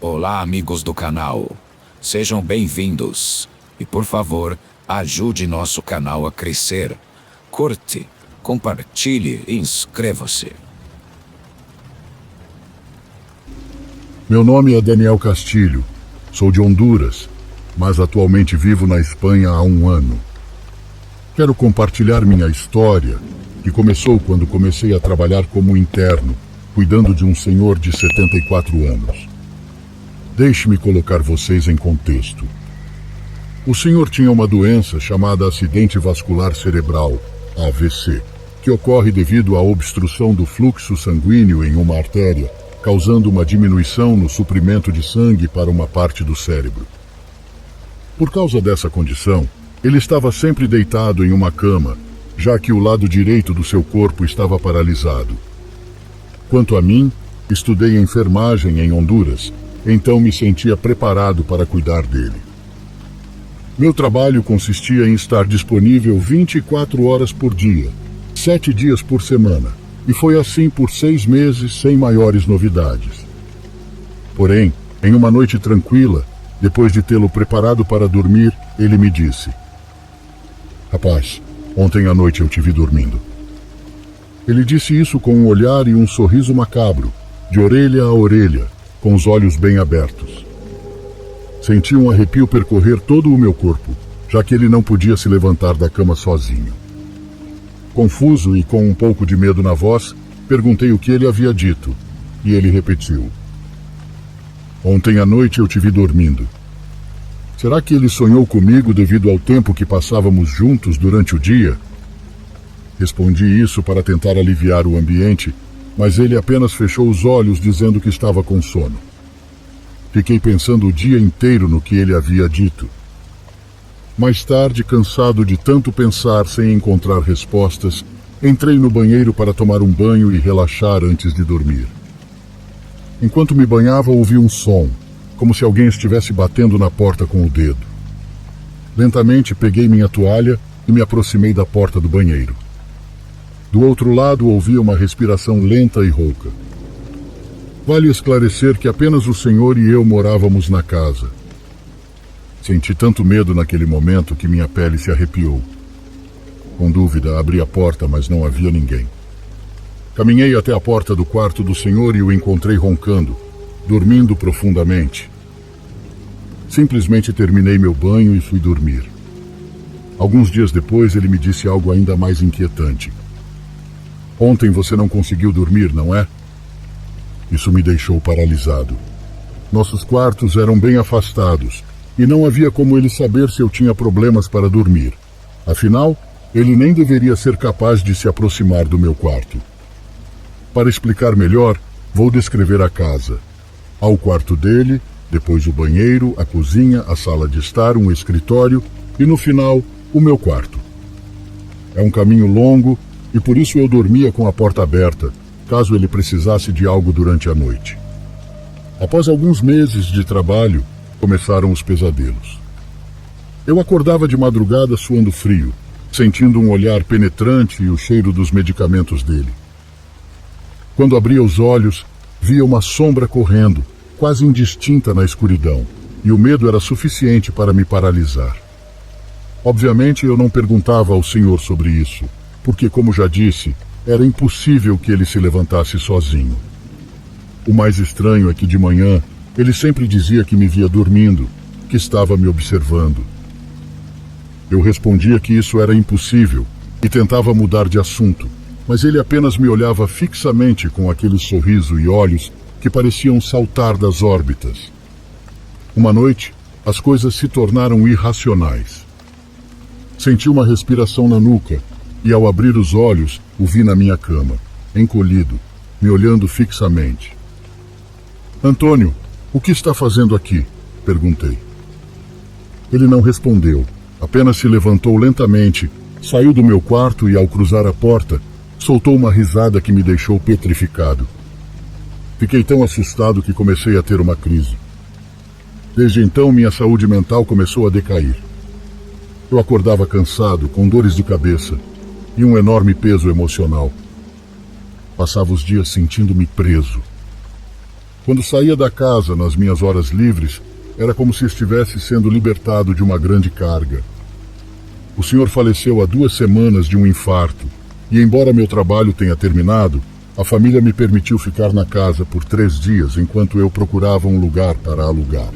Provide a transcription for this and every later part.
Olá, amigos do canal. Sejam bem-vindos. E por favor, ajude nosso canal a crescer. Curte, compartilhe e inscreva-se. Meu nome é Daniel Castilho. Sou de Honduras, mas atualmente vivo na Espanha há 1 ano. Quero compartilhar minha história, que começou quando comecei a trabalhar como interno, cuidando de um senhor de 74 anos. Deixe-me colocar vocês em contexto. O senhor tinha uma doença chamada acidente vascular cerebral, AVC, que ocorre devido à obstrução do fluxo sanguíneo em uma artéria, causando uma diminuição no suprimento de sangue para uma parte do cérebro. Por causa dessa condição, ele estava sempre deitado em uma cama, já que o lado direito do seu corpo estava paralisado. Quanto a mim, estudei enfermagem em Honduras, então me sentia preparado para cuidar dele. Meu trabalho consistia em estar disponível 24 horas por dia, 7 dias por semana, e foi assim por 6 meses sem maiores novidades. Porém, em uma noite tranquila, depois de tê-lo preparado para dormir, ele me disse: "Rapaz, ontem à noite eu te vi dormindo." Ele disse isso com um olhar e um sorriso macabro, de orelha a orelha, com os olhos bem abertos. Senti um arrepio percorrer todo o meu corpo, já que ele não podia se levantar da cama sozinho. Confuso e com um pouco de medo na voz, perguntei o que ele havia dito, e ele repetiu: "Ontem à noite eu te vi dormindo." Será que ele sonhou comigo devido ao tempo que passávamos juntos durante o dia? Respondi isso para tentar aliviar o ambiente, mas ele apenas fechou os olhos dizendo que estava com sono. Fiquei pensando o dia inteiro no que ele havia dito. Mais tarde, cansado de tanto pensar sem encontrar respostas, entrei no banheiro para tomar um banho e relaxar antes de dormir. Enquanto me banhava, ouvi um som, como se alguém estivesse batendo na porta com o dedo. Lentamente peguei minha toalha e me aproximei da porta do banheiro. Do outro lado, ouvi uma respiração lenta e rouca. Vale esclarecer que apenas o senhor e eu morávamos na casa. Senti tanto medo naquele momento que minha pele se arrepiou. Com dúvida, abri a porta, mas não havia ninguém. Caminhei até a porta do quarto do senhor e o encontrei roncando, dormindo profundamente. Simplesmente terminei meu banho e fui dormir. Alguns dias depois, ele me disse algo ainda mais inquietante. "Ontem você não conseguiu dormir, não é?" Isso me deixou paralisado. Nossos quartos eram bem afastados, e não havia como ele saber se eu tinha problemas para dormir. Afinal, ele nem deveria ser capaz de se aproximar do meu quarto. Para explicar melhor, vou descrever a casa. Há o quarto dele, depois o banheiro, a cozinha, a sala de estar, um escritório e, no final, o meu quarto. É um caminho longo e por isso eu dormia com a porta aberta, caso ele precisasse de algo durante a noite. Após alguns meses de trabalho, começaram os pesadelos. Eu acordava de madrugada suando frio, sentindo um olhar penetrante e o cheiro dos medicamentos dele. Quando abria os olhos, via uma sombra correndo, quase indistinta na escuridão, e o medo era suficiente para me paralisar. Obviamente eu não perguntava ao senhor sobre isso, porque, como já disse, era impossível que ele se levantasse sozinho. O mais estranho é que de manhã ele sempre dizia que me via dormindo, que estava me observando. Eu respondia que isso era impossível e tentava mudar de assunto, mas ele apenas me olhava fixamente com aquele sorriso e olhos que pareciam saltar das órbitas. Uma noite, as coisas se tornaram irracionais. Senti uma respiração na nuca e, ao abrir os olhos, o vi na minha cama, encolhido, me olhando fixamente. "Antônio, o que está fazendo aqui?" perguntei. Ele não respondeu, apenas se levantou lentamente, saiu do meu quarto e, ao cruzar a porta, soltou uma risada que me deixou petrificado. Fiquei tão assustado que comecei a ter uma crise. Desde então, minha saúde mental começou a decair. Eu acordava cansado, com dores de cabeça e um enorme peso emocional. Passava os dias sentindo-me preso. Quando saía da casa nas minhas horas livres, era como se estivesse sendo libertado de uma grande carga. O senhor faleceu há 2 semanas de um infarto, e embora meu trabalho tenha terminado, a família me permitiu ficar na casa por 3 dias enquanto eu procurava um lugar para alugar.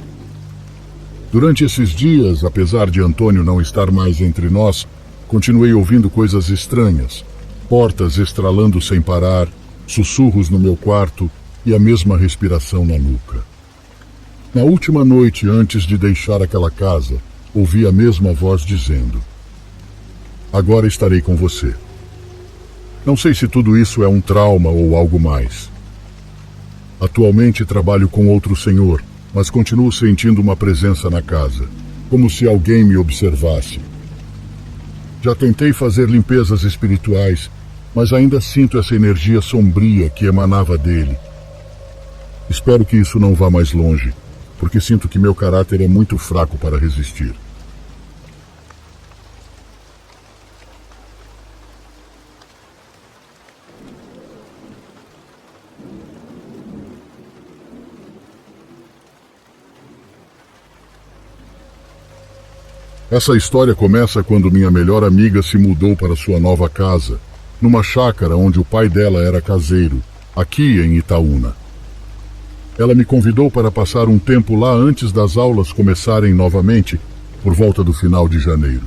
Durante esses dias, apesar de Antônio não estar mais entre nós, continuei ouvindo coisas estranhas, portas estralando sem parar, sussurros no meu quarto e a mesma respiração na nuca. Na última noite antes de deixar aquela casa, ouvi a mesma voz dizendo: "Agora estarei com você." Não sei se tudo isso é um trauma ou algo mais. Atualmente trabalho com outro senhor, mas continuo sentindo uma presença na casa, como se alguém me observasse. Já tentei fazer limpezas espirituais, mas ainda sinto essa energia sombria que emanava dele. Espero que isso não vá mais longe, porque sinto que meu caráter é muito fraco para resistir. Essa história começa quando minha melhor amiga se mudou para sua nova casa, numa chácara onde o pai dela era caseiro, aqui em Itaúna. Ela me convidou para passar um tempo lá antes das aulas começarem novamente, por volta do final de janeiro.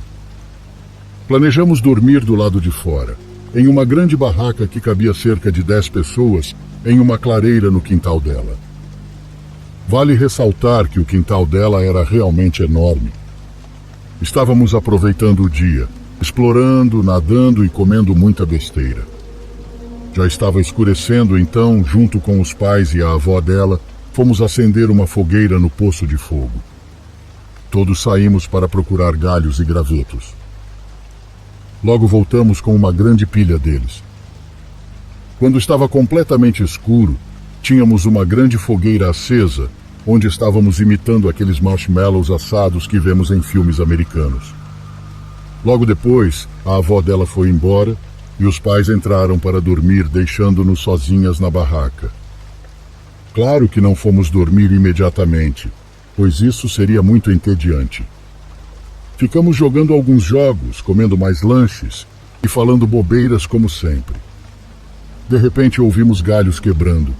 Planejamos dormir do lado de fora, em uma grande barraca que cabia cerca de 10 pessoas, em uma clareira no quintal dela. Vale ressaltar que o quintal dela era realmente enorme. Estávamos aproveitando o dia, explorando, nadando e comendo muita besteira. Já estava escurecendo, então, junto com os pais e a avó dela, fomos acender uma fogueira no poço de fogo. Todos saímos para procurar galhos e gravetos. Logo voltamos com uma grande pilha deles. Quando estava completamente escuro, tínhamos uma grande fogueira acesa, onde estávamos imitando aqueles marshmallows assados que vemos em filmes americanos. Logo depois, a avó dela foi embora e os pais entraram para dormir, deixando-nos sozinhas na barraca. Claro que não fomos dormir imediatamente, pois isso seria muito entediante. Ficamos jogando alguns jogos, comendo mais lanches e falando bobeiras como sempre. De repente ouvimos galhos quebrando.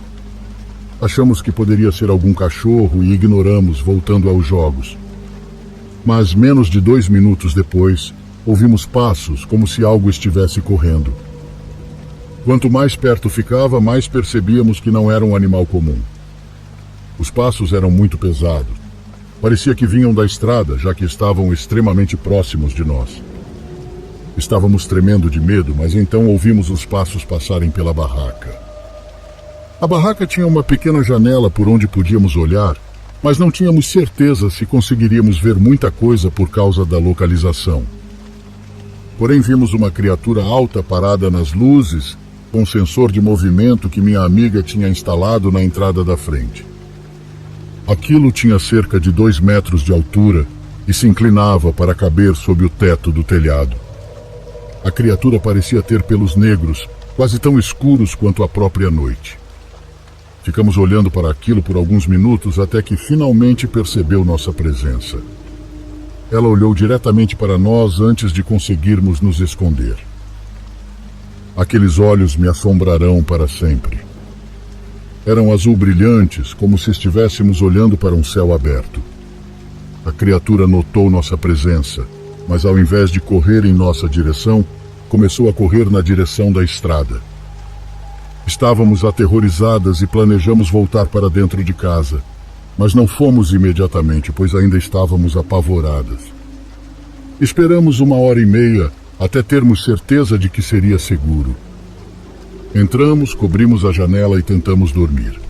Achamos que poderia ser algum cachorro e ignoramos, voltando aos jogos. Mas menos de 2 minutos depois, ouvimos passos como se algo estivesse correndo. Quanto mais perto ficava, mais percebíamos que não era um animal comum. Os passos eram muito pesados. Parecia que vinham da estrada, já que estavam extremamente próximos de nós. Estávamos tremendo de medo, mas então ouvimos os passos passarem pela barraca. A barraca tinha uma pequena janela por onde podíamos olhar, mas não tínhamos certeza se conseguiríamos ver muita coisa por causa da localização. Porém, vimos uma criatura alta parada nas luzes, com um sensor de movimento que minha amiga tinha instalado na entrada da frente. Aquilo tinha cerca de 2 metros de altura e se inclinava para caber sob o teto do telhado. A criatura parecia ter pelos negros, quase tão escuros quanto a própria noite. Ficamos olhando para aquilo por alguns minutos até que finalmente percebeu nossa presença. Ela olhou diretamente para nós antes de conseguirmos nos esconder. Aqueles olhos me assombrarão para sempre. Eram azul brilhantes, como se estivéssemos olhando para um céu aberto. A criatura notou nossa presença, mas ao invés de correr em nossa direção, começou a correr na direção da estrada. Estávamos aterrorizadas e planejamos voltar para dentro de casa, mas não fomos imediatamente, pois ainda estávamos apavoradas. Esperamos 1h30 até termos certeza de que seria seguro. Entramos, cobrimos a janela e tentamos dormir.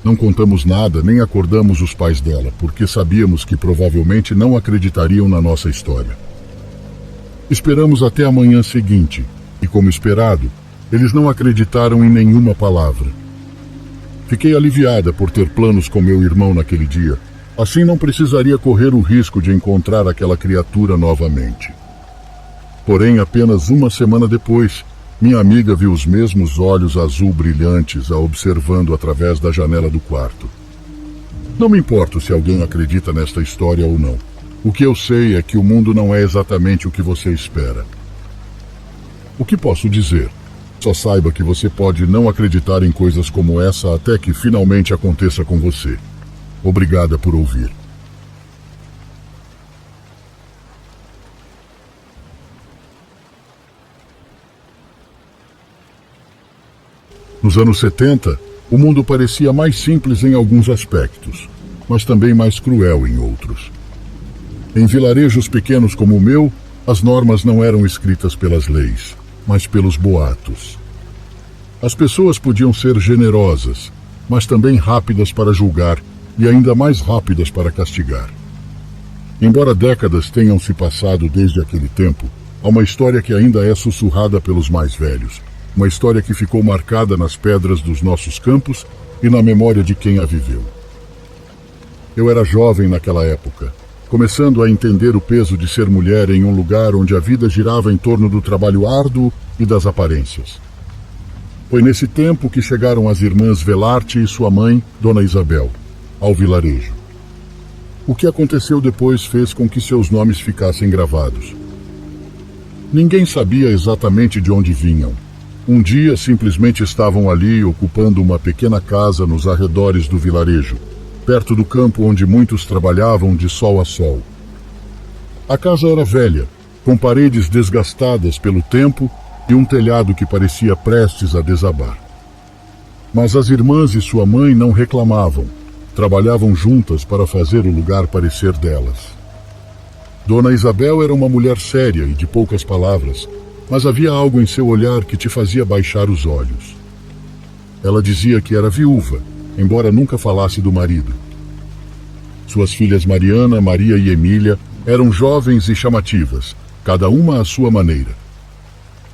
Não contamos nada, nem acordamos os pais dela, porque sabíamos que provavelmente não acreditariam na nossa história. Esperamos até a manhã seguinte, e como esperado, eles não acreditaram em nenhuma palavra. Fiquei aliviada por ter planos com meu irmão naquele dia, assim não precisaria correr o risco de encontrar aquela criatura novamente. Porém, apenas 1 semana depois, Minha amiga viu os mesmos olhos azul brilhantes a observando através da janela do quarto. Não me importo se alguém acredita nesta história ou não. O que eu sei é que o mundo não é exatamente o que você espera. O que posso dizer? Só saiba que você pode não acreditar em coisas como essa até que finalmente aconteça com você. Obrigada por ouvir. Nos anos 70, o mundo parecia mais simples em alguns aspectos, mas também mais cruel em outros. Em vilarejos pequenos como o meu, as normas não eram escritas pelas leis, mas pelos boatos. As pessoas podiam ser generosas, mas também rápidas para julgar e ainda mais rápidas para castigar. Embora décadas tenham se passado desde aquele tempo, há uma história que ainda é sussurrada pelos mais velhos. Uma história que ficou marcada nas pedras dos nossos campos e na memória de quem a viveu. Eu era jovem naquela época, começando a entender o peso de ser mulher em um lugar onde a vida girava em torno do trabalho árduo e das aparências. Foi nesse tempo que chegaram as irmãs Velarte e sua mãe, Dona Isabel, ao vilarejo. O que aconteceu depois fez com que seus nomes ficassem gravados. Ninguém sabia exatamente de onde vinham. Um dia simplesmente estavam ali ocupando uma pequena casa nos arredores do vilarejo, perto do campo onde muitos trabalhavam de sol a sol. A casa era velha, com paredes desgastadas pelo tempo e um telhado que parecia prestes a desabar. Mas as irmãs e sua mãe não reclamavam, trabalhavam juntas para fazer o lugar parecer delas. Dona Isabel era uma mulher séria e de poucas palavras, mas havia algo em seu olhar que te fazia baixar os olhos. Ela dizia que era viúva, embora nunca falasse do marido. Suas filhas Mariana, Maria e Emília eram jovens e chamativas, cada uma à sua maneira.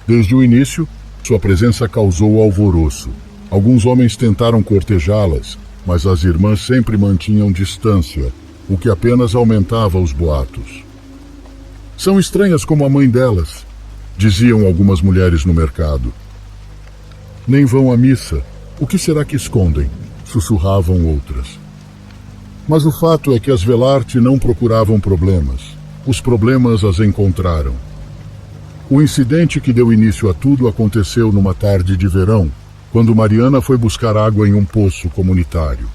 Desde o início, sua presença causou alvoroço. Alguns homens tentaram cortejá-las, mas as irmãs sempre mantinham distância, o que apenas aumentava os boatos. São estranhas como a mãe delas, diziam algumas mulheres no mercado. Nem vão à missa. O que será que escondem? Sussurravam outras. Mas o fato é que as Velarte não procuravam problemas. Os problemas as encontraram. O incidente que deu início a tudo aconteceu numa tarde de verão, quando Mariana foi buscar água em um poço comunitário.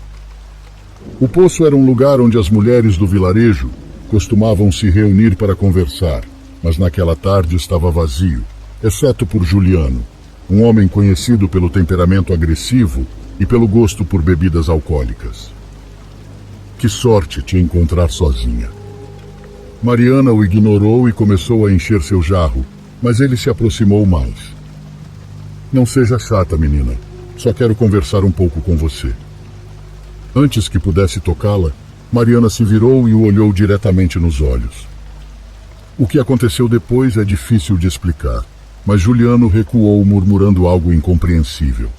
O poço era um lugar onde as mulheres do vilarejo costumavam se reunir para conversar. Mas naquela tarde estava vazio, exceto por Juliano, um homem conhecido pelo temperamento agressivo e pelo gosto por bebidas alcoólicas. Que sorte te encontrar sozinha. Mariana o ignorou e começou a encher seu jarro, mas ele se aproximou mais. Não seja chata, menina. Só quero conversar um pouco com você. Antes que pudesse tocá-la, Mariana se virou e o olhou diretamente nos olhos. O que aconteceu depois é difícil de explicar, mas Juliano recuou murmurando algo incompreensível.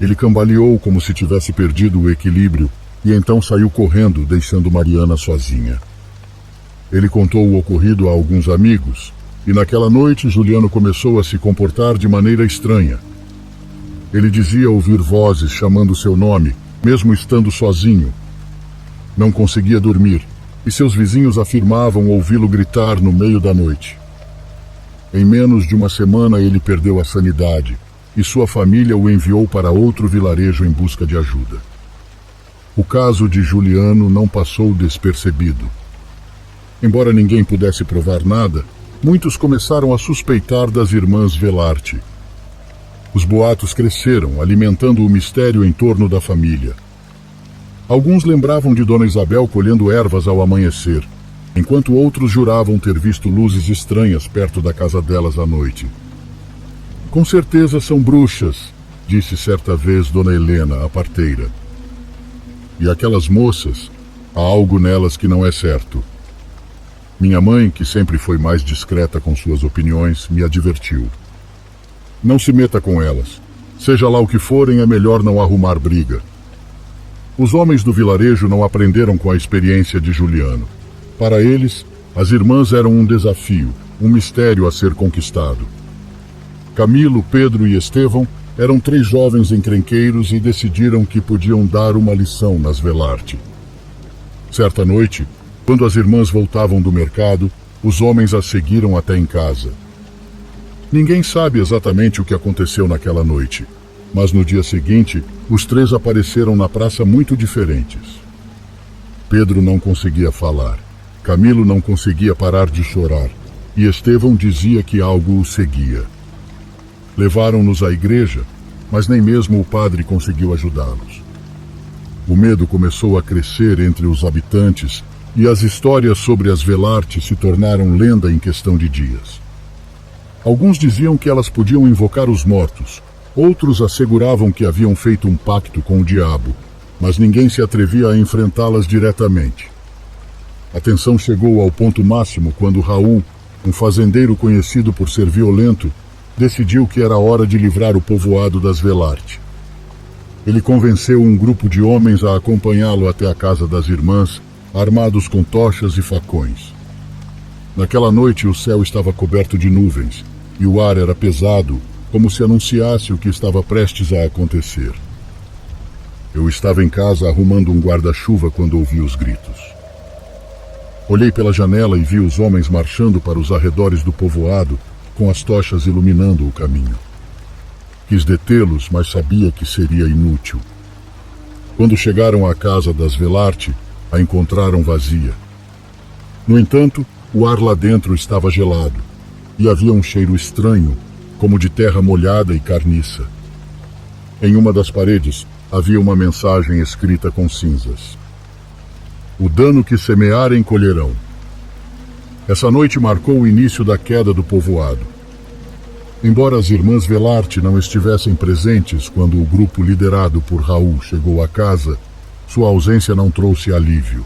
Ele cambaleou como se tivesse perdido o equilíbrio e então saiu correndo, deixando Mariana sozinha. Ele contou o ocorrido a alguns amigos e naquela noite Juliano começou a se comportar de maneira estranha. Ele dizia ouvir vozes chamando seu nome, mesmo estando sozinho. Não conseguia dormir. E seus vizinhos afirmavam ouvi-lo gritar no meio da noite. Em menos de uma semana ele perdeu a sanidade e sua família o enviou para outro vilarejo em busca de ajuda. O caso de Juliano não passou despercebido. Embora ninguém pudesse provar nada, muitos começaram a suspeitar das irmãs Velarte. Os boatos cresceram, alimentando o mistério em torno da família. Alguns lembravam de Dona Isabel colhendo ervas ao amanhecer, enquanto outros juravam ter visto luzes estranhas perto da casa delas à noite. Com certeza são bruxas, disse certa vez Dona Helena, a parteira. E aquelas moças, há algo nelas que não é certo. Minha mãe, que sempre foi mais discreta com suas opiniões, me advertiu. Não se meta com elas. Seja lá o que forem, é melhor não arrumar briga. Os homens do vilarejo não aprenderam com a experiência de Juliano. Para eles, as irmãs eram um desafio, um mistério a ser conquistado. Camilo, Pedro e Estevão eram 3 jovens encrenqueiros e decidiram que podiam dar uma lição nas Velarte. Certa noite, quando as irmãs voltavam do mercado, os homens as seguiram até em casa. Ninguém sabe exatamente o que aconteceu naquela noite, mas no dia seguinte, os 3 apareceram na praça muito diferentes. Pedro não conseguia falar, Camilo não conseguia parar de chorar, e Estevão dizia que algo o seguia. Levaram-nos à igreja, mas nem mesmo o padre conseguiu ajudá-los. O medo começou a crescer entre os habitantes e as histórias sobre as Velarte se tornaram lenda em questão de dias. Alguns diziam que elas podiam invocar os mortos, outros asseguravam que haviam feito um pacto com o diabo, mas ninguém se atrevia a enfrentá-las diretamente. A tensão chegou ao ponto máximo quando Raul, um fazendeiro conhecido por ser violento, decidiu que era hora de livrar o povoado das Velarte. Ele convenceu um grupo de homens a acompanhá-lo até a casa das irmãs, armados com tochas e facões. Naquela noite o céu estava coberto de nuvens e o ar era pesado, como se anunciasse o que estava prestes a acontecer. Eu estava em casa arrumando um guarda-chuva quando ouvi os gritos. Olhei pela janela e vi os homens marchando para os arredores do povoado, com as tochas iluminando o caminho. Quis detê-los, mas sabia que seria inútil. Quando chegaram à casa das Velarte, a encontraram vazia. No entanto, o ar lá dentro estava gelado, e havia um cheiro estranho, como de terra molhada e carniça. Em uma das paredes, havia uma mensagem escrita com cinzas. O dano que semearem colherão. Essa noite marcou o início da queda do povoado. Embora as irmãs Velarte não estivessem presentes quando o grupo liderado por Raul chegou à casa, sua ausência não trouxe alívio.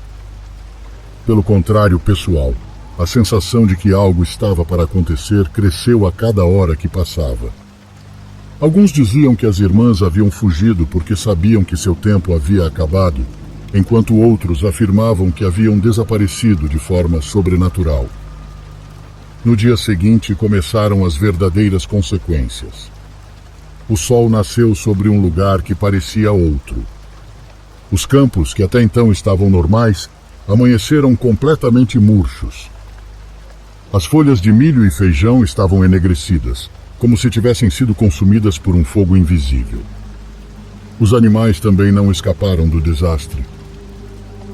Pelo contrário, pessoal, a sensação de que algo estava para acontecer cresceu a cada hora que passava. Alguns diziam que as irmãs haviam fugido porque sabiam que seu tempo havia acabado, enquanto outros afirmavam que haviam desaparecido de forma sobrenatural. No dia seguinte começaram as verdadeiras consequências. O sol nasceu sobre um lugar que parecia outro. Os campos, que até então estavam normais, amanheceram completamente murchos. As folhas de milho e feijão estavam enegrecidas, como se tivessem sido consumidas por um fogo invisível. Os animais também não escaparam do desastre.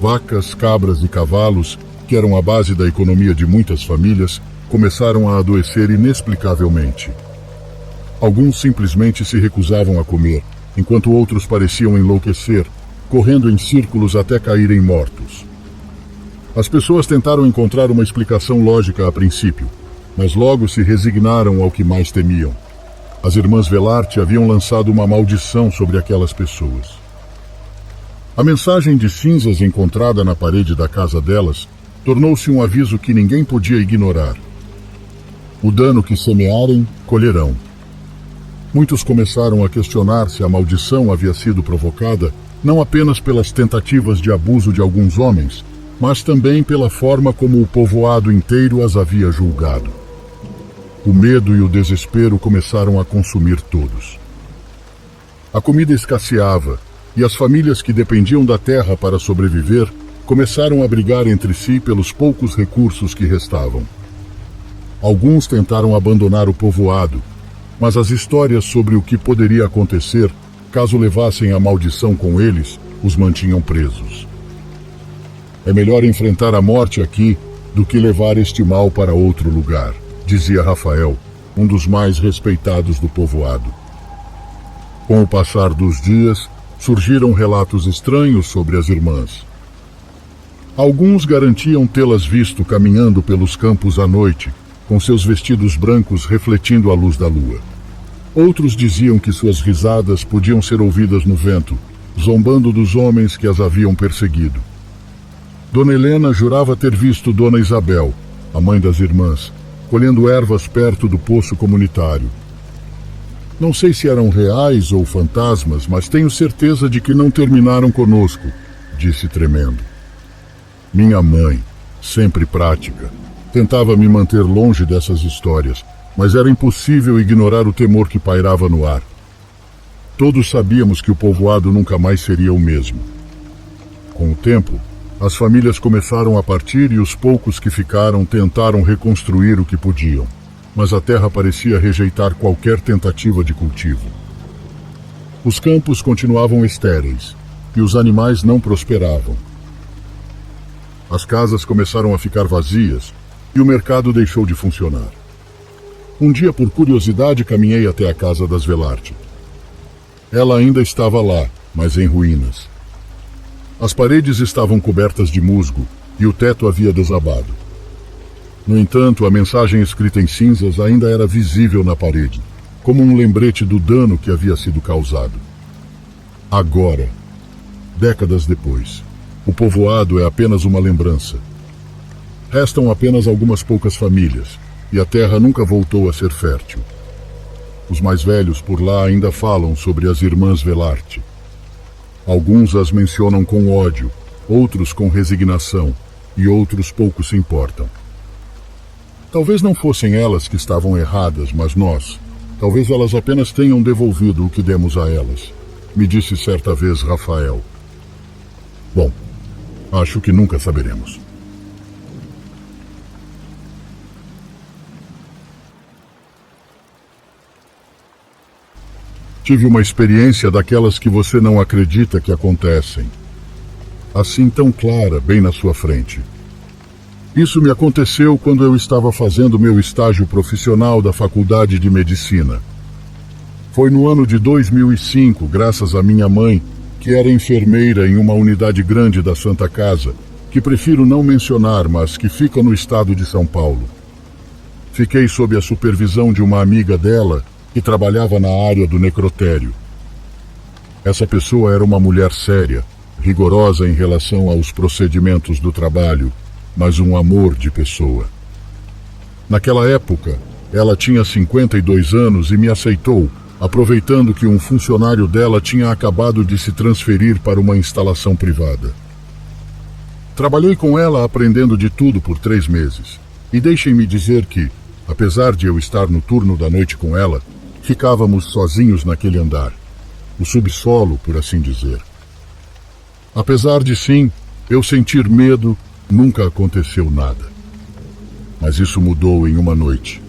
Vacas, cabras e cavalos, que eram a base da economia de muitas famílias, começaram a adoecer inexplicavelmente. Alguns simplesmente se recusavam a comer, enquanto outros pareciam enlouquecer, correndo em círculos até caírem mortos. As pessoas tentaram encontrar uma explicação lógica a princípio, mas logo se resignaram ao que mais temiam. As irmãs Velarte haviam lançado uma maldição sobre aquelas pessoas. A mensagem de cinzas encontrada na parede da casa delas tornou-se um aviso que ninguém podia ignorar. O dano que semearem, colherão. Muitos começaram a questionar se a maldição havia sido provocada não apenas pelas tentativas de abuso de alguns homens, mas também pela forma como o povoado inteiro as havia julgado. O medo e o desespero começaram a consumir todos. A comida escasseava, e as famílias que dependiam da terra para sobreviver começaram a brigar entre si pelos poucos recursos que restavam. Alguns tentaram abandonar o povoado, mas as histórias sobre o que poderia acontecer caso levassem a maldição com eles os mantinham presos. É melhor enfrentar a morte aqui do que levar este mal para outro lugar, dizia Rafael, um dos mais respeitados do povoado. Com o passar dos dias, surgiram relatos estranhos sobre as irmãs. Alguns garantiam tê-las visto caminhando pelos campos à noite, com seus vestidos brancos refletindo a luz da lua. Outros diziam que suas risadas podiam ser ouvidas no vento, zombando dos homens que as haviam perseguido. Dona Helena jurava ter visto Dona Isabel, a mãe das irmãs, colhendo ervas perto do poço comunitário. Não sei se eram reais ou fantasmas, mas tenho certeza de que não terminaram conosco, disse tremendo. Minha mãe, sempre prática, tentava me manter longe dessas histórias, mas era impossível ignorar o temor que pairava no ar. Todos sabíamos que o povoado nunca mais seria o mesmo. Com o tempo, as famílias começaram a partir e os poucos que ficaram tentaram reconstruir o que podiam, mas a terra parecia rejeitar qualquer tentativa de cultivo. Os campos continuavam estéreis e os animais não prosperavam. As casas começaram a ficar vazias e o mercado deixou de funcionar. Um dia, por curiosidade, caminhei até a casa das Velarte. Ela ainda estava lá, mas em ruínas. As paredes estavam cobertas de musgo e o teto havia desabado. No entanto, a mensagem escrita em cinzas ainda era visível na parede, como um lembrete do dano que havia sido causado. Agora, décadas depois, o povoado é apenas uma lembrança. Restam apenas algumas poucas famílias, e a terra nunca voltou a ser fértil. Os mais velhos por lá ainda falam sobre as irmãs Velarte. Alguns as mencionam com ódio, outros com resignação, e outros pouco se importam. Talvez não fossem elas que estavam erradas, mas nós. Talvez elas apenas tenham devolvido o que demos a elas, me disse certa vez Rafael. Bom, acho que nunca saberemos. Tive uma experiência daquelas que você não acredita que acontecem. Assim tão clara, bem na sua frente. Isso me aconteceu quando eu estava fazendo meu estágio profissional da Faculdade de Medicina. Foi no ano de 2005, graças à minha mãe, que era enfermeira em uma unidade grande da Santa Casa, que prefiro não mencionar, mas que fica no estado de São Paulo. Fiquei sob a supervisão de uma amiga dela, que trabalhava na área do necrotério. Essa pessoa era uma mulher séria, rigorosa em relação aos procedimentos do trabalho, mas um amor de pessoa. Naquela época, ela tinha 52 anos e me aceitou, aproveitando que um funcionário dela tinha acabado de se transferir para uma instalação privada. Trabalhei com ela aprendendo de tudo por 3 meses, e deixem-me dizer que, apesar de eu estar no turno da noite com ela, ficávamos sozinhos naquele andar, o subsolo, por assim dizer. Apesar de sim, eu sentir medo, nunca aconteceu nada. Mas isso mudou em uma noite.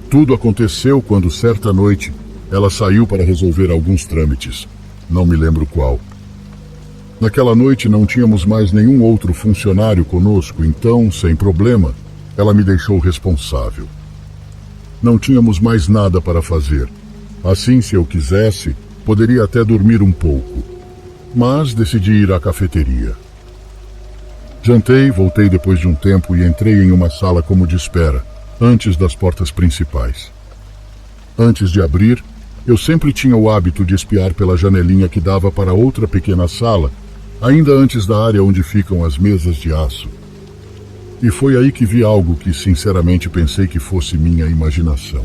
Tudo aconteceu quando, certa noite, ela saiu para resolver alguns trâmites. Não me lembro qual. Naquela noite não tínhamos mais nenhum outro funcionário conosco, então, sem problema, ela me deixou responsável. Não tínhamos mais nada para fazer. Assim, se eu quisesse, poderia até dormir um pouco. Mas decidi ir à cafeteria. Jantei, voltei depois de um tempo e entrei em uma sala como de espera, antes das portas principais. Antes de abrir, eu sempre tinha o hábito de espiar pela janelinha que dava para outra pequena sala, ainda antes da área onde ficam as mesas de aço. E foi aí que vi algo que sinceramente pensei que fosse minha imaginação.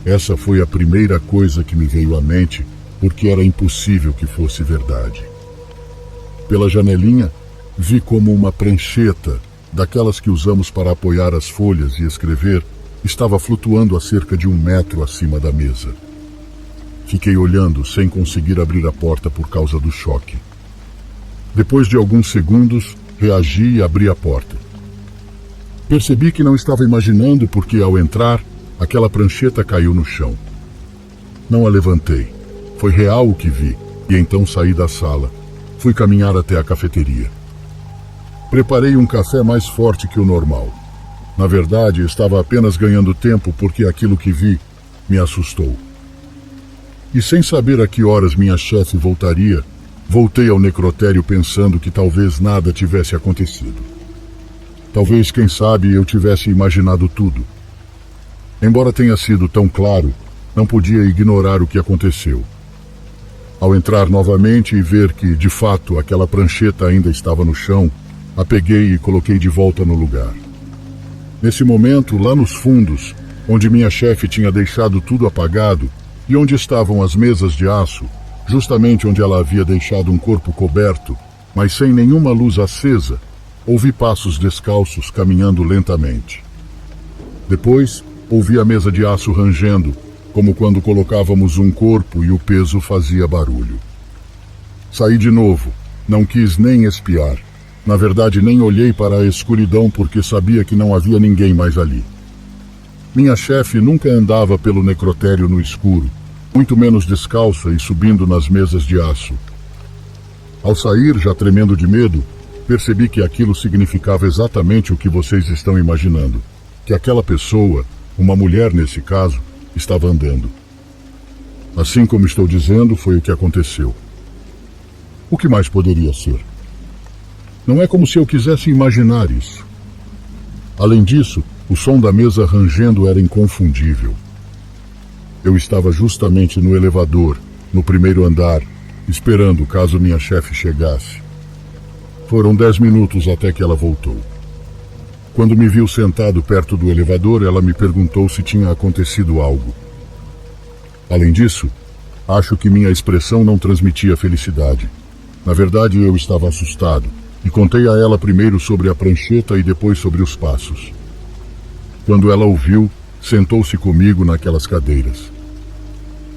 Essa foi a primeira coisa que me veio à mente, porque era impossível que fosse verdade. Pela janelinha, vi como uma prancheta, daquelas que usamos para apoiar as folhas e escrever, estava flutuando a cerca de 1 metro acima da mesa. Fiquei olhando sem conseguir abrir a porta por causa do choque. Depois de alguns segundos, reagi e abri a porta. Percebi que não estava imaginando porque, ao entrar, aquela prancheta caiu no chão. Não a levantei. Foi real o que vi, e então saí da sala. Fui caminhar até a cafeteria. Preparei um café mais forte que o normal. Na verdade, estava apenas ganhando tempo porque aquilo que vi me assustou. E sem saber a que horas minha chefe voltaria, voltei ao necrotério pensando que talvez nada tivesse acontecido. Talvez, quem sabe, eu tivesse imaginado tudo. Embora tenha sido tão claro, não podia ignorar o que aconteceu. Ao entrar novamente e ver que, de fato, aquela prancheta ainda estava no chão, a peguei e coloquei de volta no lugar. Nesse momento, lá nos fundos, onde minha chefe tinha deixado tudo apagado e onde estavam as mesas de aço, justamente onde ela havia deixado um corpo coberto, mas sem nenhuma luz acesa, ouvi passos descalços caminhando lentamente. Depois, ouvi a mesa de aço rangendo, como quando colocávamos um corpo e o peso fazia barulho. Saí de novo, não quis nem espiar. Na verdade, nem olhei para a escuridão porque sabia que não havia ninguém mais ali. Minha chefe nunca andava pelo necrotério no escuro, muito menos descalça e subindo nas mesas de aço. Ao sair, já tremendo de medo, percebi que aquilo significava exatamente o que vocês estão imaginando, que aquela pessoa, uma mulher nesse caso, estava andando. Assim como estou dizendo, foi o que aconteceu. O que mais poderia ser? Não é como se eu quisesse imaginar isso. Além disso, o som da mesa rangendo era inconfundível. Eu estava justamente no elevador, no primeiro andar, esperando caso minha chefe chegasse. Foram 10 minutos até que ela voltou. Quando me viu sentado perto do elevador, ela me perguntou se tinha acontecido algo. Além disso, acho que minha expressão não transmitia felicidade. Na verdade, eu estava assustado, e contei a ela primeiro sobre a prancheta e depois sobre os passos. Quando ela ouviu, sentou-se comigo naquelas cadeiras.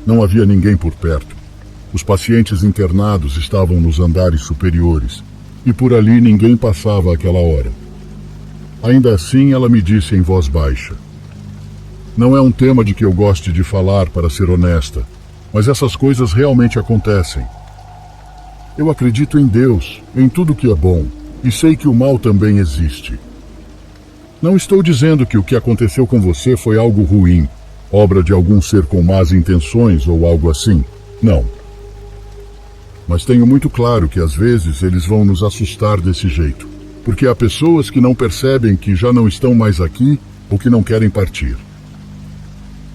Não havia ninguém por perto. Os pacientes internados estavam nos andares superiores, e por ali ninguém passava àquela hora. Ainda assim, ela me disse em voz baixa: "Não é um tema de que eu goste de falar, para ser honesta, mas essas coisas realmente acontecem. Eu acredito em Deus, em tudo que é bom, e sei que o mal também existe. Não estou dizendo que o que aconteceu com você foi algo ruim, obra de algum ser com más intenções ou algo assim. Não. Mas tenho muito claro que às vezes eles vão nos assustar desse jeito, porque há pessoas que não percebem que já não estão mais aqui ou que não querem partir.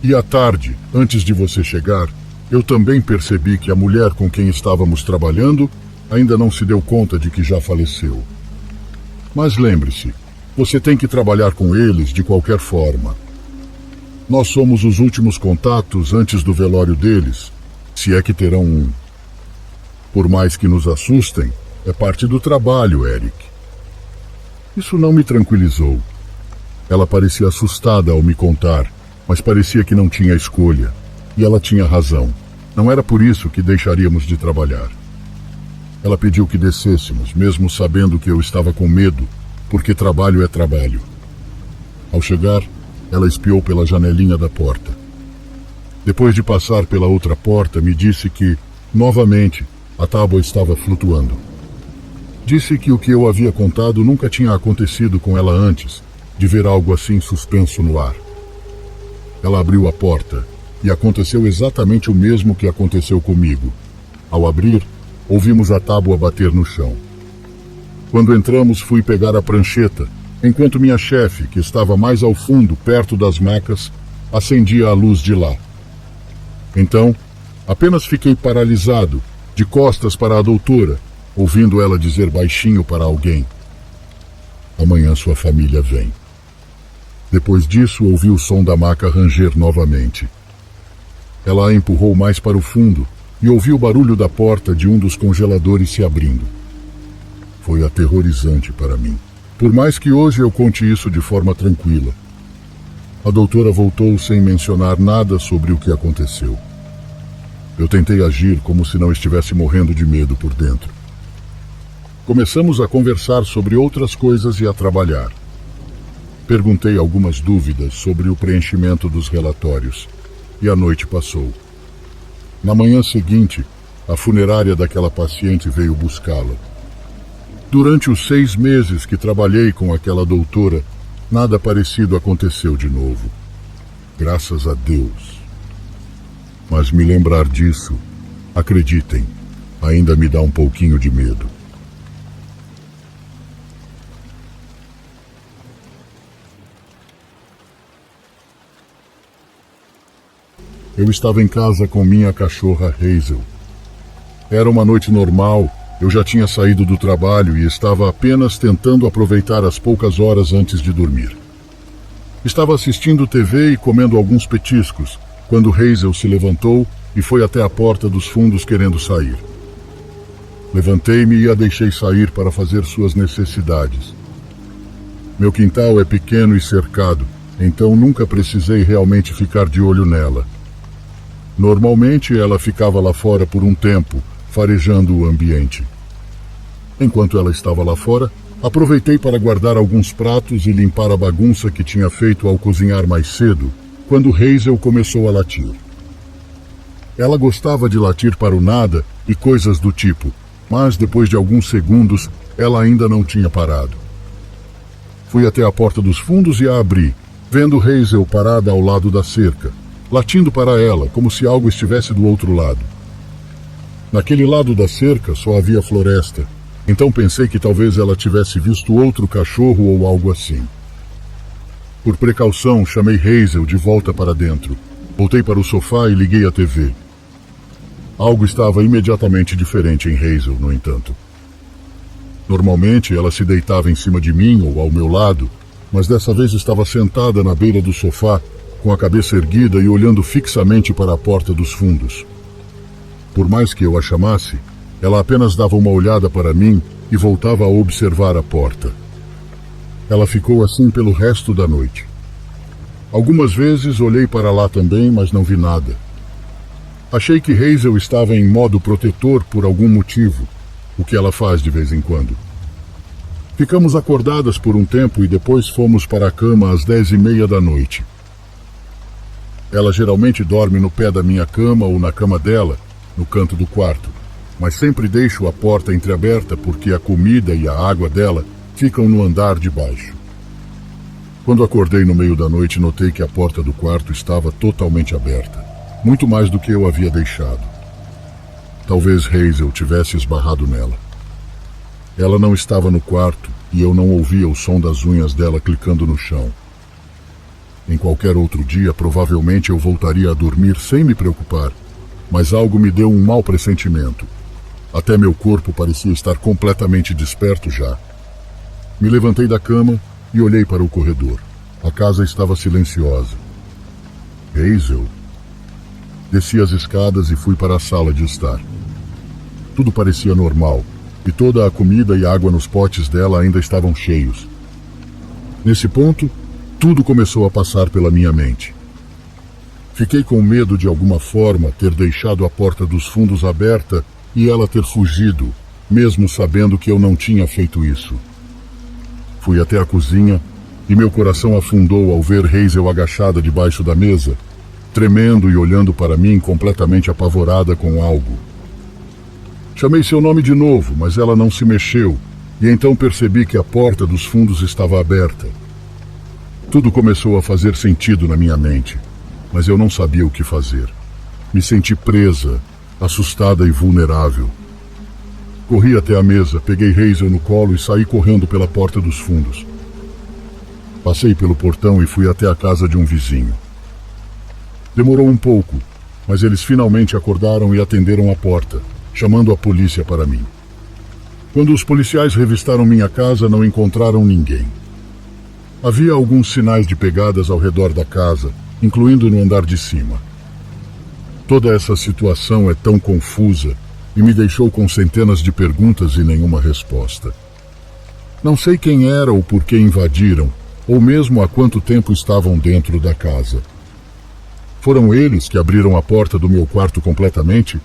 E à tarde, antes de você chegar, eu também percebi que a mulher com quem estávamos trabalhando ainda não se deu conta de que já faleceu. Mas lembre-se, você tem que trabalhar com eles de qualquer forma. Nós somos os últimos contatos antes do velório deles, se é que terão um. Por mais que nos assustem, é parte do trabalho, Eric." Isso não me tranquilizou. Ela parecia assustada ao me contar, mas parecia que não tinha escolha. E ela tinha razão. Não era por isso que deixaríamos de trabalhar. Ela pediu que descêssemos, mesmo sabendo que eu estava com medo, porque trabalho é trabalho. Ao chegar, ela espiou pela janelinha da porta. Depois de passar pela outra porta, me disse que, novamente, a tábua estava flutuando. Disse que o que eu havia contado nunca tinha acontecido com ela antes, de ver algo assim suspenso no ar. Ela abriu a porta, e aconteceu exatamente o mesmo que aconteceu comigo. Ao abrir, ouvimos a tábua bater no chão. Quando entramos, fui pegar a prancheta, enquanto minha chefe, que estava mais ao fundo, perto das macas, acendia a luz de lá. Então, apenas fiquei paralisado, de costas para a doutora, ouvindo ela dizer baixinho para alguém: "Amanhã sua família vem." Depois disso, ouvi o som da maca ranger novamente. Ela a empurrou mais para o fundo e ouvi o barulho da porta de um dos congeladores se abrindo. Foi aterrorizante para mim, por mais que hoje eu conte isso de forma tranquila. A doutora voltou sem mencionar nada sobre o que aconteceu. Eu tentei agir como se não estivesse morrendo de medo por dentro. Começamos a conversar sobre outras coisas e a trabalhar. Perguntei algumas dúvidas sobre o preenchimento dos relatórios, e a noite passou. Na manhã seguinte, a funerária daquela paciente veio buscá-la. Durante os 6 meses que trabalhei com aquela doutora, nada parecido aconteceu de novo. Graças a Deus. Mas me lembrar disso, acreditem, ainda me dá um pouquinho de medo. Eu estava em casa com minha cachorra Hazel. Era uma noite normal, eu já tinha saído do trabalho e estava apenas tentando aproveitar as poucas horas antes de dormir. Estava assistindo TV e comendo alguns petiscos, quando Hazel se levantou e foi até a porta dos fundos querendo sair. Levantei-me e a deixei sair para fazer suas necessidades. Meu quintal é pequeno e cercado, então nunca precisei realmente ficar de olho nela. Normalmente ela ficava lá fora por um tempo, farejando o ambiente. Enquanto ela estava lá fora, aproveitei para guardar alguns pratos e limpar a bagunça que tinha feito ao cozinhar mais cedo, quando Hazel começou a latir. Ela gostava de latir para o nada e coisas do tipo, mas depois de alguns segundos, ela ainda não tinha parado. Fui até a porta dos fundos e a abri, vendo Hazel parada ao lado da cerca, latindo para ela, como se algo estivesse do outro lado. Naquele lado da cerca só havia floresta, então pensei que talvez ela tivesse visto outro cachorro ou algo assim. Por precaução, chamei Hazel de volta para dentro. Voltei para o sofá e liguei a TV. Algo estava imediatamente diferente em Hazel, no entanto. Normalmente ela se deitava em cima de mim ou ao meu lado, mas dessa vez estava sentada na beira do sofá, com a cabeça erguida e olhando fixamente para a porta dos fundos. Por mais que eu a chamasse, ela apenas dava uma olhada para mim e voltava a observar a porta. Ela ficou assim pelo resto da noite. Algumas vezes olhei para lá também, mas não vi nada. Achei que Hazel estava em modo protetor por algum motivo, o que ela faz de vez em quando. Ficamos acordadas por um tempo e depois fomos para a cama às 10:30 da noite. Ela geralmente dorme no pé da minha cama ou na cama dela, no canto do quarto, mas sempre deixo a porta entreaberta porque a comida e a água dela ficam no andar de baixo. Quando acordei no meio da noite, notei que a porta do quarto estava totalmente aberta, muito mais do que eu havia deixado. Talvez Hazel tivesse esbarrado nela. Ela não estava no quarto e eu não ouvia o som das unhas dela clicando no chão. Em qualquer outro dia, provavelmente eu voltaria a dormir sem me preocupar, mas algo me deu um mau pressentimento. Até meu corpo parecia estar completamente desperto já. Me levantei da cama e olhei para o corredor. A casa estava silenciosa. Hazel? Desci as escadas e fui para a sala de estar. Tudo parecia normal, e toda a comida e água nos potes dela ainda estavam cheios. Nesse ponto, tudo começou a passar pela minha mente. Fiquei com medo de alguma forma ter deixado a porta dos fundos aberta e ela ter fugido, mesmo sabendo que eu não tinha feito isso. Fui até a cozinha e meu coração afundou ao ver Hazel agachada debaixo da mesa, tremendo e olhando para mim completamente apavorada com algo. Chamei seu nome de novo, mas ela não se mexeu, e então percebi que a porta dos fundos estava aberta. Tudo começou a fazer sentido na minha mente, mas eu não sabia o que fazer. Me senti presa, assustada e vulnerável. Corri até a mesa, peguei Hazel no colo e saí correndo pela porta dos fundos. Passei pelo portão e fui até a casa de um vizinho. Demorou um pouco, mas eles finalmente acordaram e atenderam a porta, chamando a polícia para mim. Quando os policiais revistaram minha casa, não encontraram ninguém. Havia alguns sinais de pegadas ao redor da casa, incluindo no andar de cima. Toda essa situação é tão confusa e me deixou com centenas de perguntas e nenhuma resposta. Não sei quem era ou por que invadiram, ou mesmo há quanto tempo estavam dentro da casa. Foram eles que abriram a porta do meu quarto completamente?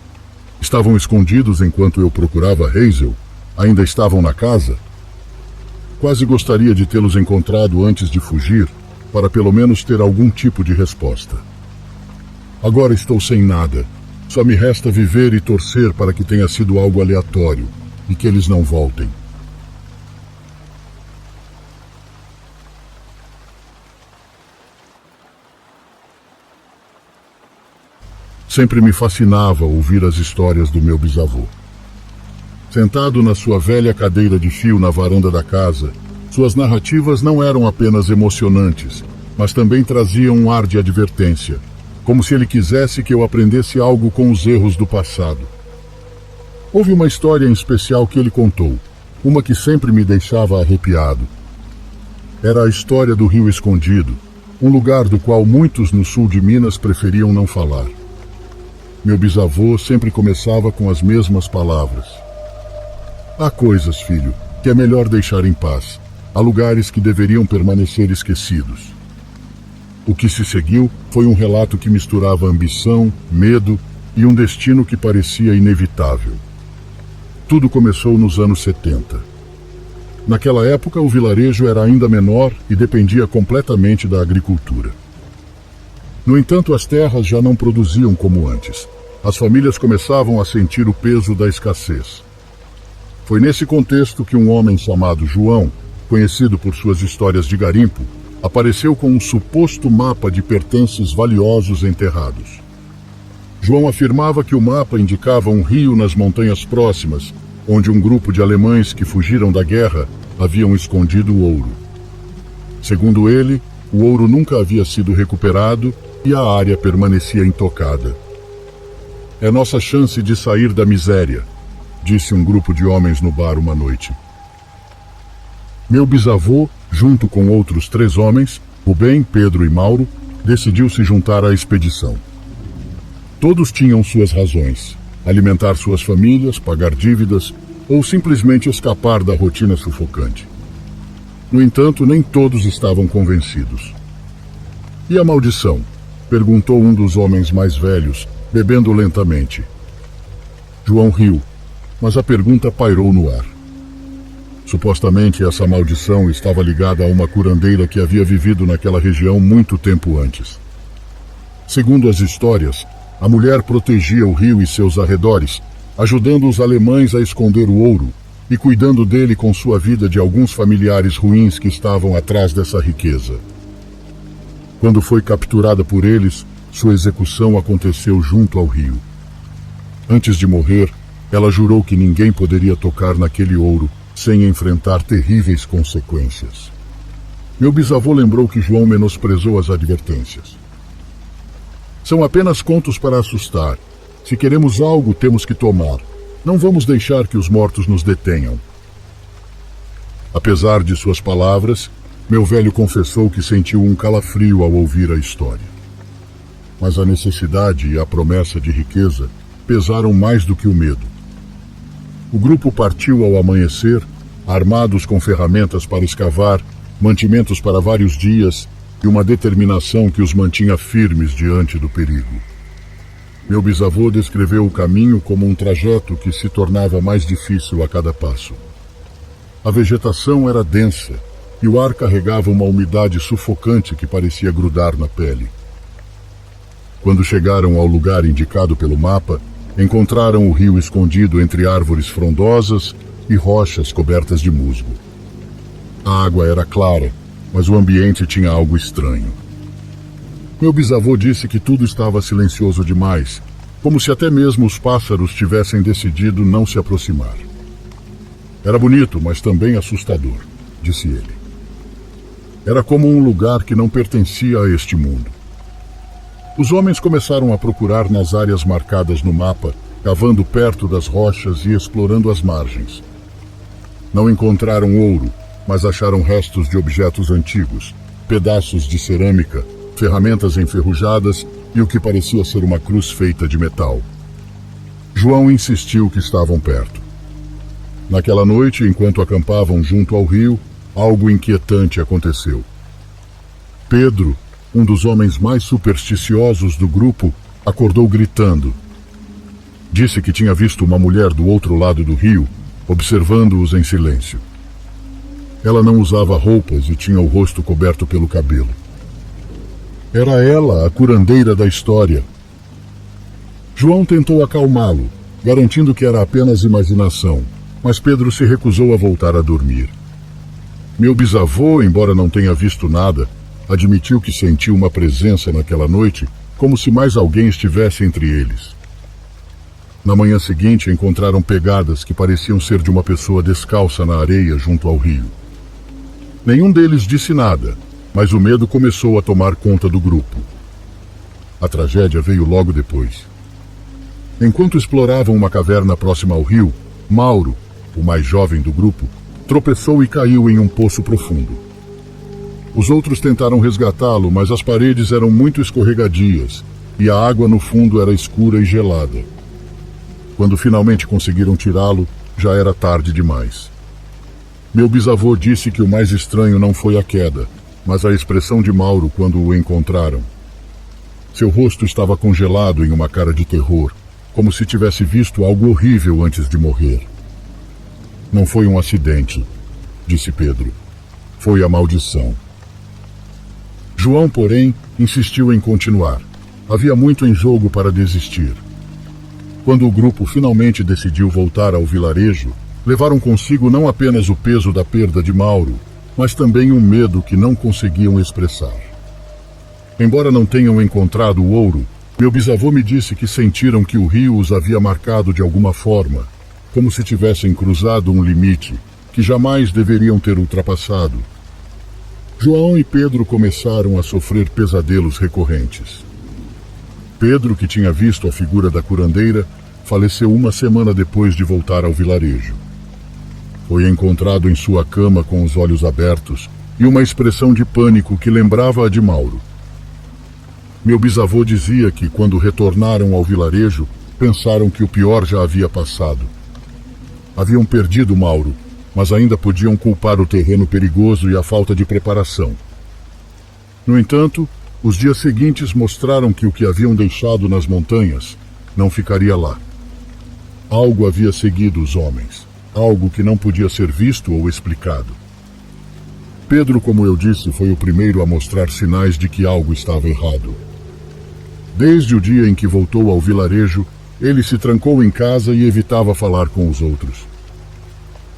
Estavam escondidos enquanto eu procurava Hazel? Ainda estavam na casa? Quase gostaria de tê-los encontrado antes de fugir, para pelo menos ter algum tipo de resposta. Agora estou sem nada. Só me resta viver e torcer para que tenha sido algo aleatório e que eles não voltem. Sempre me fascinava ouvir as histórias do meu bisavô. Sentado na sua velha cadeira de fio na varanda da casa, suas narrativas não eram apenas emocionantes, mas também traziam um ar de advertência, como se ele quisesse que eu aprendesse algo com os erros do passado. Houve uma história em especial que ele contou, uma que sempre me deixava arrepiado. Era a história do Rio Escondido, um lugar do qual muitos no sul de Minas preferiam não falar. Meu bisavô sempre começava com as mesmas palavras. Há coisas, filho, que é melhor deixar em paz. Há lugares que deveriam permanecer esquecidos. O que se seguiu foi um relato que misturava ambição, medo e um destino que parecia inevitável. Tudo começou nos anos 70. Naquela época, o vilarejo era ainda menor e dependia completamente da agricultura. No entanto, as terras já não produziam como antes. As famílias começavam a sentir o peso da escassez. Foi nesse contexto que um homem chamado João, conhecido por suas histórias de garimpo, apareceu com um suposto mapa de pertences valiosos enterrados. João afirmava que o mapa indicava um rio nas montanhas próximas, onde um grupo de alemães que fugiram da guerra haviam escondido o ouro. Segundo ele, o ouro nunca havia sido recuperado e a área permanecia intocada. É nossa chance de sair da miséria, disse um grupo de homens no bar uma noite. Meu bisavô, junto com outros 3 homens, Rubem, Pedro e Mauro, decidiu se juntar à expedição. Todos tinham suas razões: alimentar suas famílias, pagar dívidas ou simplesmente escapar da rotina sufocante. No entanto, nem todos estavam convencidos. E a maldição? Perguntou um dos homens mais velhos, bebendo lentamente. João riu, mas a pergunta pairou no ar. Supostamente essa maldição estava ligada a uma curandeira que havia vivido naquela região muito tempo antes. Segundo as histórias, a mulher protegia o rio e seus arredores, ajudando os alemães a esconder o ouro e cuidando dele com sua vida de alguns familiares ruins que estavam atrás dessa riqueza. Quando foi capturada por eles, sua execução aconteceu junto ao rio. Antes de morrer, ela jurou que ninguém poderia tocar naquele ouro sem enfrentar terríveis consequências. Meu bisavô lembrou que João menosprezou as advertências. São apenas contos para assustar. Se queremos algo, temos que tomar. Não vamos deixar que os mortos nos detenham. Apesar de suas palavras, meu velho confessou que sentiu um calafrio ao ouvir a história. Mas a necessidade e a promessa de riqueza pesaram mais do que o medo. O grupo partiu ao amanhecer, armados com ferramentas para escavar, mantimentos para vários dias e uma determinação que os mantinha firmes diante do perigo. Meu bisavô descreveu o caminho como um trajeto que se tornava mais difícil a cada passo. A vegetação era densa e o ar carregava uma umidade sufocante que parecia grudar na pele. Quando chegaram ao lugar indicado pelo mapa, encontraram o rio escondido entre árvores frondosas e rochas cobertas de musgo. A água era clara, mas o ambiente tinha algo estranho. Meu bisavô disse que tudo estava silencioso demais, como se até mesmo os pássaros tivessem decidido não se aproximar. Era bonito, mas também assustador, disse ele. Era como um lugar que não pertencia a este mundo. Os homens começaram a procurar nas áreas marcadas no mapa, cavando perto das rochas e explorando as margens. Não encontraram ouro, mas acharam restos de objetos antigos, pedaços de cerâmica, ferramentas enferrujadas e o que parecia ser uma cruz feita de metal. João insistiu que estavam perto. Naquela noite, enquanto acampavam junto ao rio, algo inquietante aconteceu. Pedro, um dos homens mais supersticiosos do grupo, acordou gritando. Disse que tinha visto uma mulher do outro lado do rio, observando-os em silêncio. Ela não usava roupas e tinha o rosto coberto pelo cabelo. Era ela a curandeira da história. João tentou acalmá-lo, garantindo que era apenas imaginação, mas Pedro se recusou a voltar a dormir. Meu bisavô, embora não tenha visto nada, admitiu que sentiu uma presença naquela noite, como se mais alguém estivesse entre eles. Na manhã seguinte, encontraram pegadas que pareciam ser de uma pessoa descalça na areia junto ao rio. Nenhum deles disse nada, mas o medo começou a tomar conta do grupo. A tragédia veio logo depois. Enquanto exploravam uma caverna próxima ao rio, Mauro, o mais jovem do grupo, tropeçou e caiu em um poço profundo. Os outros tentaram resgatá-lo, mas as paredes eram muito escorregadias e a água no fundo era escura e gelada. Quando finalmente conseguiram tirá-lo, já era tarde demais. Meu bisavô disse que o mais estranho não foi a queda, mas a expressão de Mauro quando o encontraram. Seu rosto estava congelado em uma cara de terror, como se tivesse visto algo horrível antes de morrer. Não foi um acidente, disse Pedro. Foi a maldição. João, porém, insistiu em continuar. Havia muito em jogo para desistir. Quando o grupo finalmente decidiu voltar ao vilarejo, levaram consigo não apenas o peso da perda de Mauro, mas também um medo que não conseguiam expressar. Embora não tenham encontrado o ouro, meu bisavô me disse que sentiram que o rio os havia marcado de alguma forma, como se tivessem cruzado um limite que jamais deveriam ter ultrapassado. João e Pedro começaram a sofrer pesadelos recorrentes. Pedro, que tinha visto a figura da curandeira, faleceu uma semana depois de voltar ao vilarejo. Foi encontrado em sua cama com os olhos abertos e uma expressão de pânico que lembrava a de Mauro. Meu bisavô dizia que, quando retornaram ao vilarejo, pensaram que o pior já havia passado. Haviam perdido Mauro, mas ainda podiam culpar o terreno perigoso e a falta de preparação. No entanto, os dias seguintes mostraram que o que haviam deixado nas montanhas não ficaria lá. Algo havia seguido os homens, algo que não podia ser visto ou explicado. Pedro, como eu disse, foi o primeiro a mostrar sinais de que algo estava errado. Desde o dia em que voltou ao vilarejo, ele se trancou em casa e evitava falar com os outros.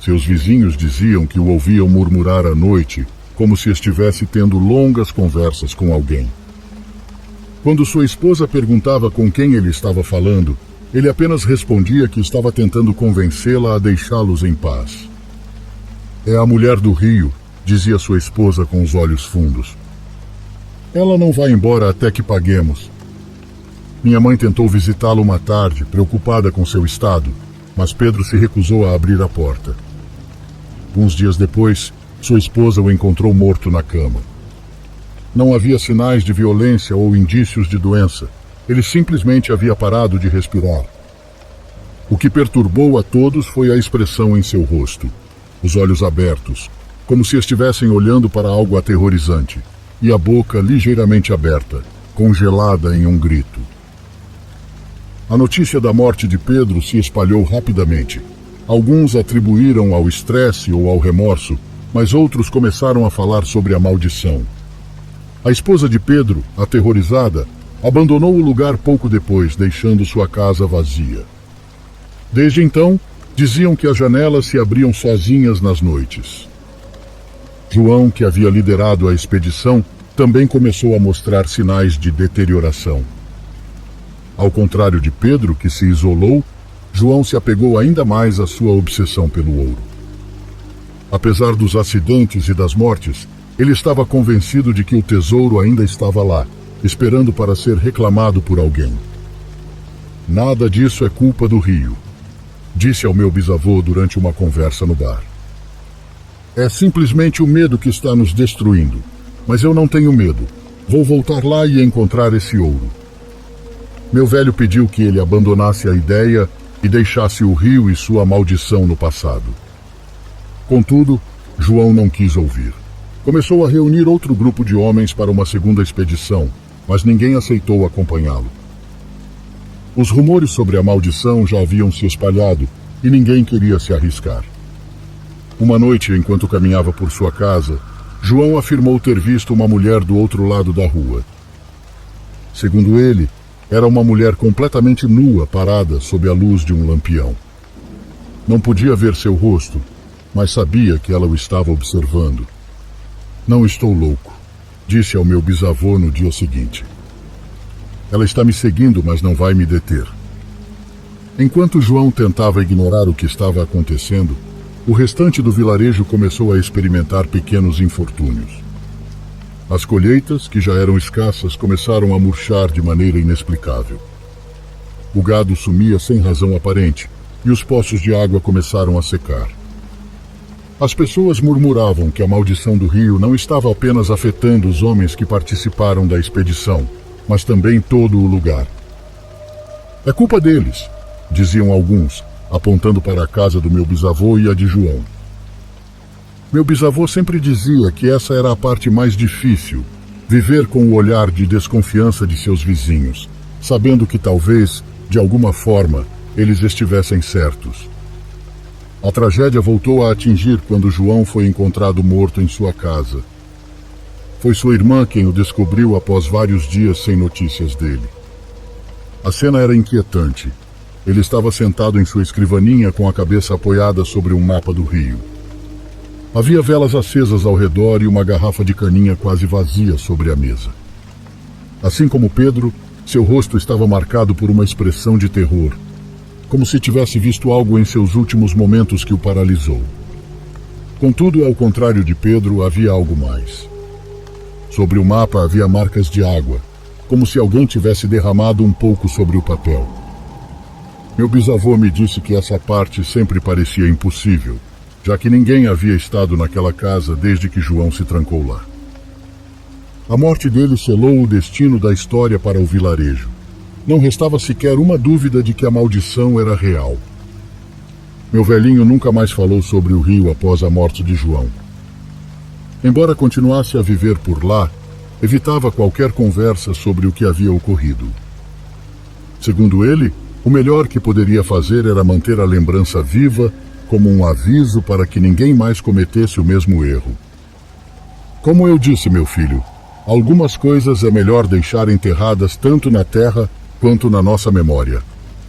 Seus vizinhos diziam que o ouviam murmurar à noite, como se estivesse tendo longas conversas com alguém. Quando sua esposa perguntava com quem ele estava falando, ele apenas respondia que estava tentando convencê-la a deixá-los em paz. É a mulher do rio, dizia sua esposa com os olhos fundos. Ela não vai embora até que paguemos. Minha mãe tentou visitá-lo uma tarde, preocupada com seu estado, mas Pedro se recusou a abrir a porta. Uns dias depois, sua esposa o encontrou morto na cama. Não havia sinais de violência ou indícios de doença. Ele simplesmente havia parado de respirar. O que perturbou a todos foi a expressão em seu rosto, os olhos abertos, como se estivessem olhando para algo aterrorizante, e a boca ligeiramente aberta, congelada em um grito. A notícia da morte de Pedro se espalhou rapidamente. Alguns atribuíram ao estresse ou ao remorso, mas outros começaram a falar sobre a maldição. A esposa de Pedro, aterrorizada, abandonou o lugar pouco depois, deixando sua casa vazia. Desde então, diziam que as janelas se abriam sozinhas nas noites. João, que havia liderado a expedição, também começou a mostrar sinais de deterioração. Ao contrário de Pedro, que se isolou, João se apegou ainda mais à sua obsessão pelo ouro. Apesar dos acidentes e das mortes, ele estava convencido de que o tesouro ainda estava lá, esperando para ser reclamado por alguém. Nada disso é culpa do rio, disse ao meu bisavô durante uma conversa no bar. É simplesmente o medo que está nos destruindo, mas eu não tenho medo. Vou voltar lá e encontrar esse ouro. Meu velho pediu que ele abandonasse a ideia e deixasse o rio e sua maldição no passado. Contudo, João não quis ouvir. Começou a reunir outro grupo de homens para uma segunda expedição, mas ninguém aceitou acompanhá-lo. Os rumores sobre a maldição já haviam se espalhado e ninguém queria se arriscar. Uma noite, enquanto caminhava por sua casa, João afirmou ter visto uma mulher do outro lado da rua. Segundo ele, era uma mulher completamente nua parada sob a luz de um lampião. Não podia ver seu rosto, mas sabia que ela o estava observando. Não estou louco, disse ao meu bisavô no dia seguinte. Ela está me seguindo, mas não vai me deter. Enquanto João tentava ignorar o que estava acontecendo, o restante do vilarejo começou a experimentar pequenos infortúnios. As colheitas, que já eram escassas, começaram a murchar de maneira inexplicável. O gado sumia sem razão aparente e os poços de água começaram a secar. As pessoas murmuravam que a maldição do rio não estava apenas afetando os homens que participaram da expedição, mas também todo o lugar. É culpa deles, diziam alguns, apontando para a casa do meu bisavô e a de João. Meu bisavô sempre dizia que essa era a parte mais difícil, viver com o olhar de desconfiança de seus vizinhos, sabendo que talvez, de alguma forma, eles estivessem certos. A tragédia voltou a atingir quando João foi encontrado morto em sua casa. Foi sua irmã quem o descobriu após vários dias sem notícias dele. A cena era inquietante. Ele estava sentado em sua escrivaninha com a cabeça apoiada sobre um mapa do rio. Havia velas acesas ao redor e uma garrafa de caninha quase vazia sobre a mesa. Assim como Pedro, seu rosto estava marcado por uma expressão de terror, como se tivesse visto algo em seus últimos momentos que o paralisou. Contudo, ao contrário de Pedro, havia algo mais. Sobre o mapa havia marcas de água, como se alguém tivesse derramado um pouco sobre o papel. Meu bisavô me disse que essa parte sempre parecia impossível, já que ninguém havia estado naquela casa desde que João se trancou lá. A morte dele selou o destino da história para o vilarejo. Não restava sequer uma dúvida de que a maldição era real. Meu velhinho nunca mais falou sobre o rio após a morte de João. Embora continuasse a viver por lá, evitava qualquer conversa sobre o que havia ocorrido. Segundo ele, o melhor que poderia fazer era manter a lembrança viva como um aviso para que ninguém mais cometesse o mesmo erro. Como eu disse, meu filho, algumas coisas é melhor deixar enterradas tanto na terra quanto na nossa memória,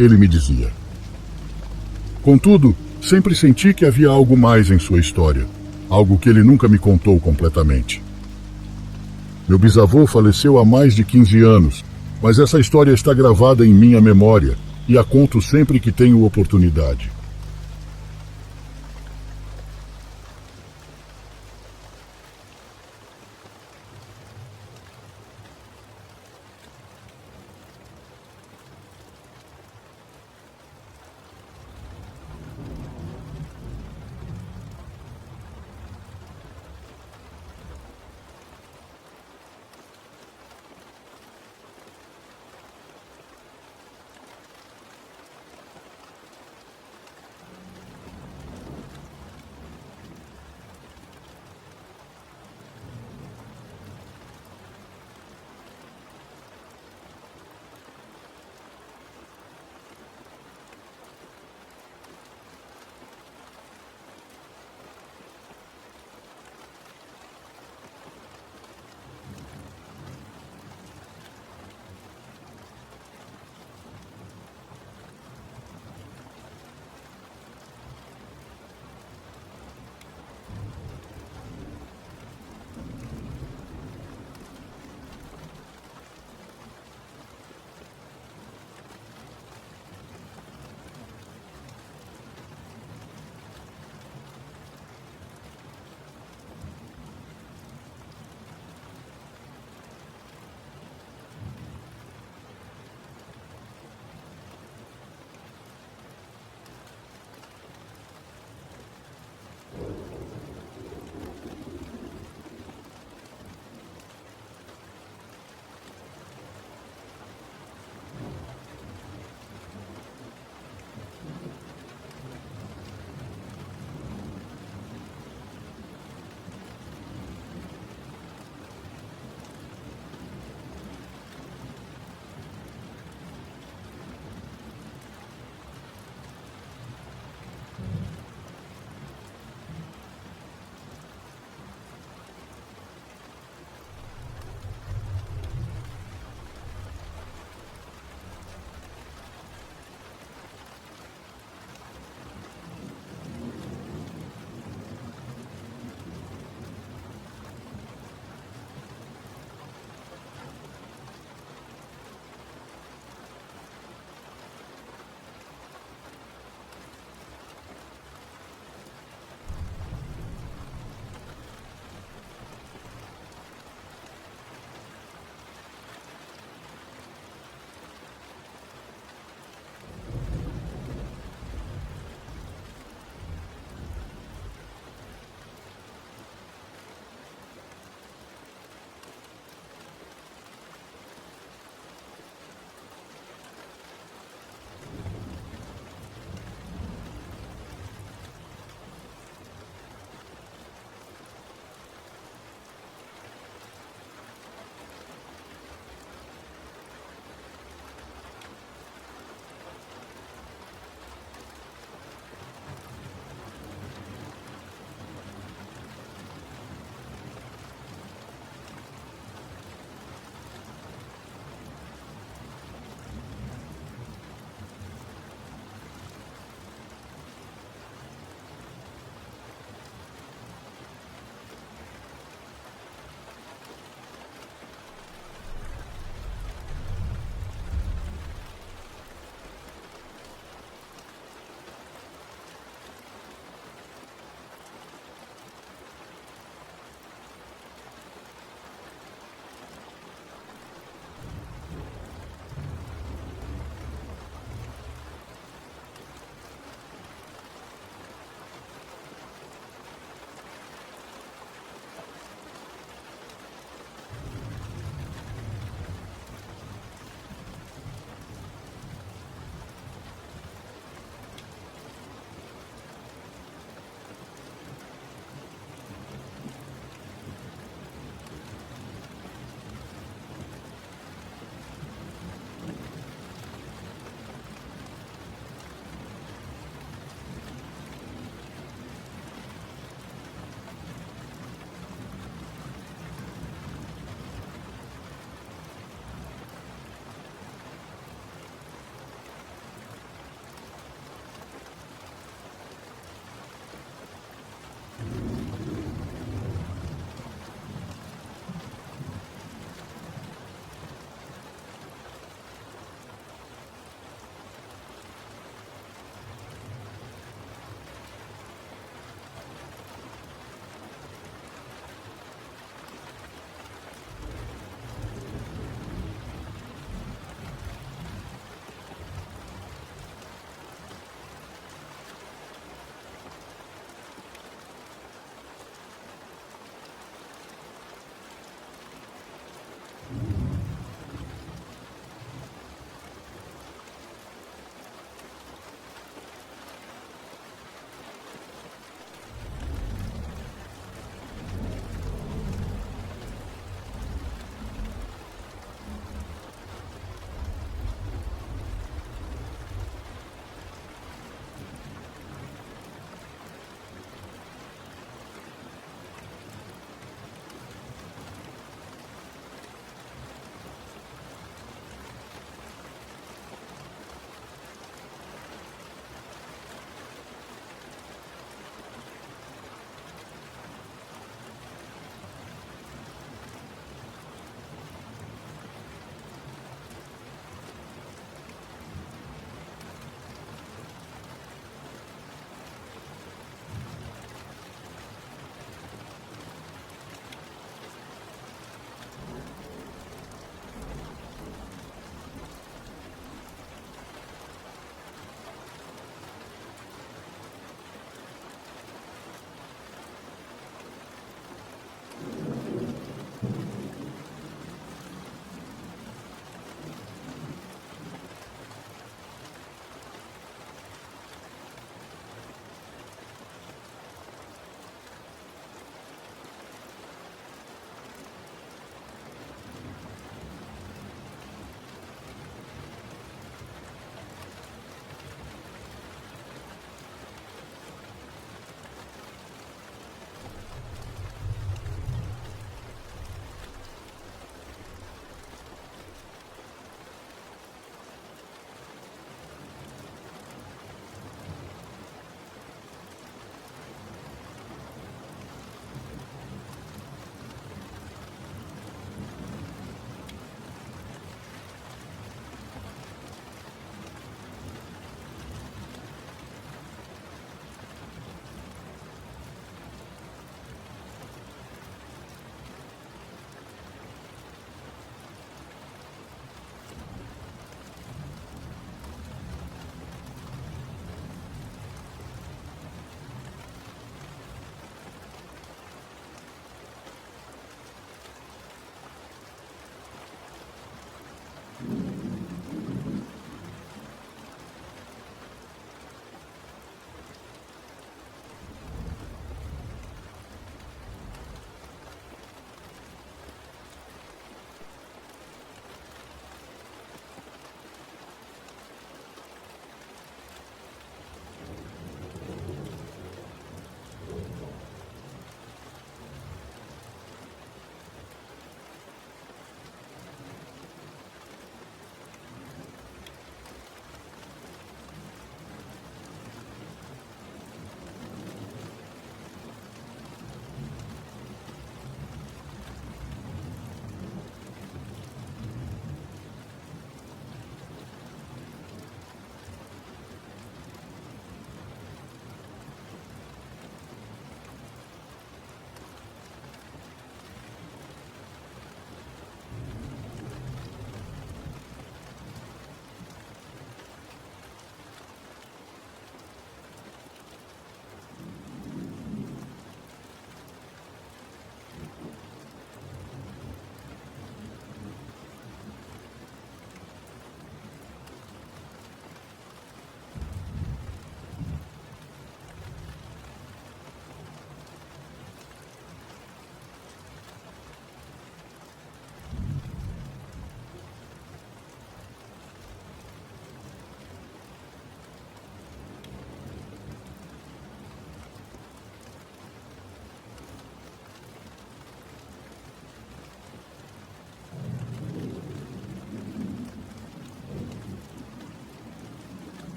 ele me dizia. Contudo, sempre senti que havia algo mais em sua história, algo que ele nunca me contou completamente. Meu bisavô faleceu há mais de 15 anos, mas essa história está gravada em minha memória e a conto sempre que tenho oportunidade.